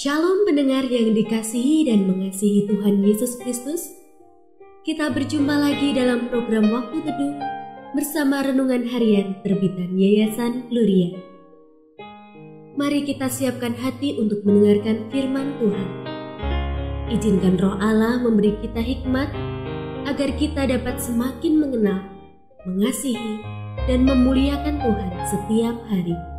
Shalom pendengar yang dikasihi dan mengasihi Tuhan Yesus Kristus. Kita berjumpa lagi dalam program Waktu Teduh bersama Renungan Harian terbitan Yayasan Gloria. Mari kita siapkan hati untuk mendengarkan firman Tuhan. Izinkan Roh Allah memberi kita hikmat agar kita dapat semakin mengenal, mengasihi, dan memuliakan Tuhan setiap hari.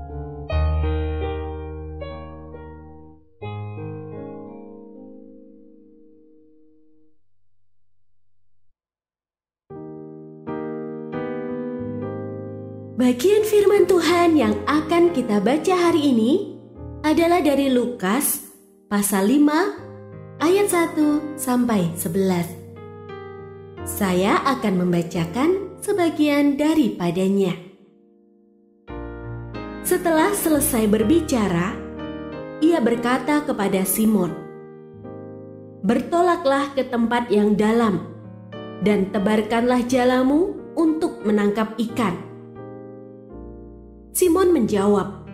Bagian firman Tuhan yang akan kita baca hari ini adalah dari Lukas pasal 5 ayat 1 sampai 11. Saya akan membacakan sebagian daripadanya. Setelah selesai berbicara, ia berkata kepada Simon, "Bertolaklah ke tempat yang dalam dan tebarkanlah jalamu untuk menangkap ikan." Simon menjawab,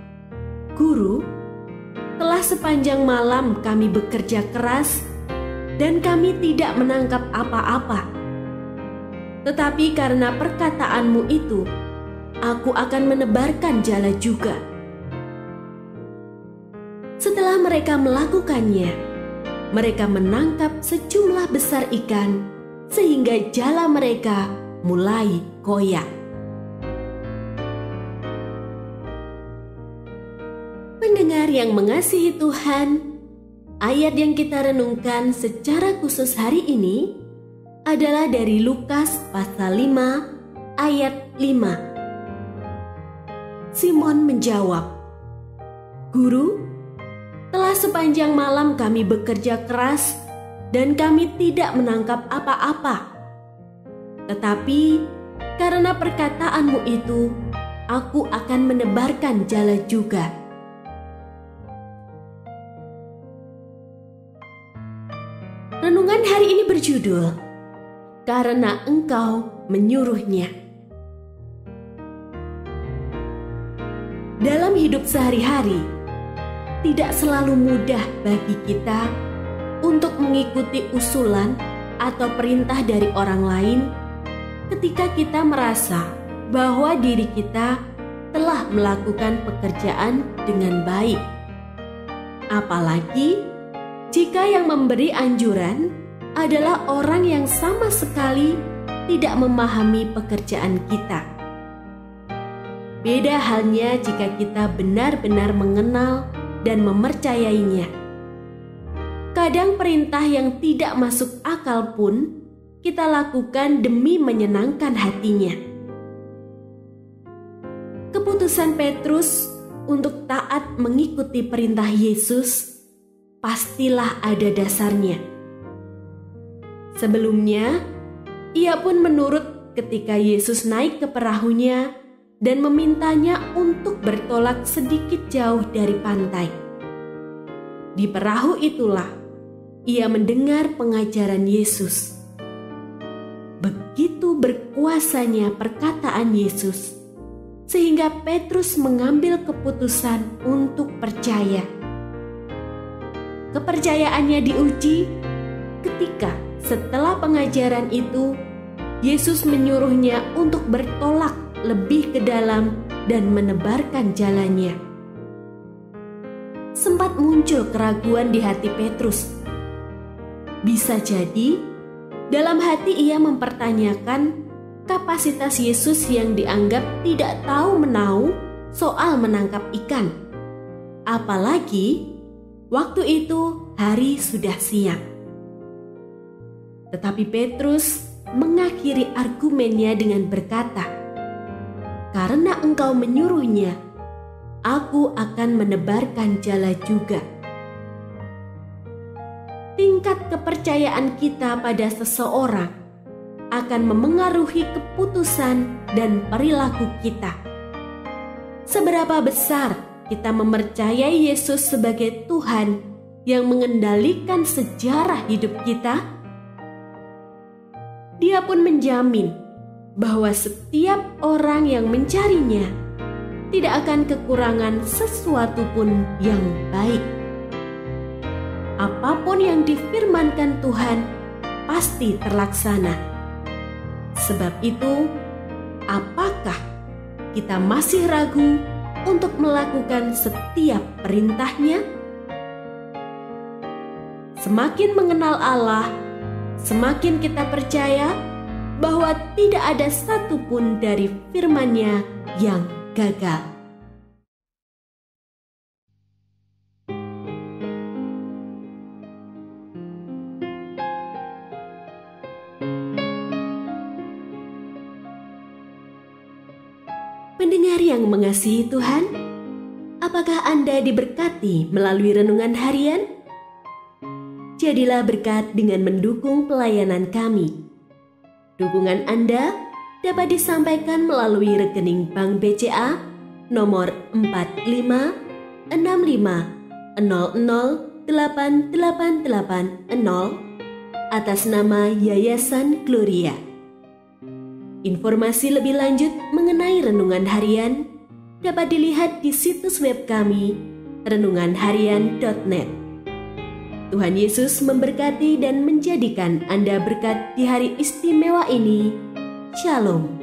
"Guru, telah sepanjang malam kami bekerja keras dan kami tidak menangkap apa-apa. Tetapi karena perkataanmu itu, aku akan menebarkan jala juga." Setelah mereka melakukannya, mereka menangkap sejumlah besar ikan sehingga jala mereka mulai koyak. Pendengar yang mengasihi Tuhan, ayat yang kita renungkan secara khusus hari ini adalah dari Lukas pasal 5 ayat 5. Simon menjawab, "Guru, telah sepanjang malam kami bekerja keras dan kami tidak menangkap apa-apa. Tetapi karena perkataanmu itu, aku akan menebarkan jala juga." Renungan hari ini berjudul, "Karena Engkau menyuruhnya." Dalam hidup sehari-hari, tidak selalu mudah bagi kita untuk mengikuti usulan atau perintah dari orang lain ketika kita merasa bahwa diri kita telah melakukan pekerjaan dengan baik. Apalagi jika yang memberi anjuran adalah orang yang sama sekali tidak memahami pekerjaan kita. Beda halnya jika kita benar-benar mengenal dan mempercayainya. Kadang perintah yang tidak masuk akal pun kita lakukan demi menyenangkan hatinya. Keputusan Petrus untuk taat mengikuti perintah Yesus pastilah ada dasarnya. Sebelumnya, ia pun menurut ketika Yesus naik ke perahunya dan memintanya untuk bertolak sedikit jauh dari pantai. Di perahu itulah ia mendengar pengajaran Yesus. Begitu berkuasanya perkataan Yesus, sehingga Petrus mengambil keputusan untuk percaya. Kepercayaannya diuji ketika setelah pengajaran itu, Yesus menyuruhnya untuk bertolak lebih ke dalam dan menebarkan jalannya. Sempat muncul keraguan di hati Petrus. Bisa jadi, dalam hati ia mempertanyakan kapasitas Yesus yang dianggap tidak tahu menau soal menangkap ikan. Apalagi waktu itu hari sudah siang. Tetapi Petrus mengakhiri argumennya dengan berkata, "Karena Engkau menyuruhnya, aku akan menebarkan jala juga." Tingkat kepercayaan kita pada seseorang akan memengaruhi keputusan dan perilaku kita. Seberapa besar kita mempercayai Yesus sebagai Tuhan yang mengendalikan sejarah hidup kita? Dia pun menjamin bahwa setiap orang yang mencarinya tidak akan kekurangan sesuatu pun yang baik. apapun yang difirmankan Tuhan pasti terlaksana. Sebab itu, apakah kita masih ragu untuk melakukan setiap perintah-Nya? Semakin mengenal Allah, semakin kita percaya bahwa tidak ada satupun dari firman-Nya yang gagal. Pendengar yang mengasihi Tuhan, apakah Anda diberkati melalui renungan harian? Jadilah berkat dengan mendukung pelayanan kami. Dukungan Anda dapat disampaikan melalui rekening Bank BCA nomor 4565008880 atas nama Yayasan Gloria. Informasi lebih lanjut mengenai renungan harian dapat dilihat di situs web kami renunganharian.net. Tuhan Yesus memberkati dan menjadikan Anda berkat di hari istimewa ini. Shalom.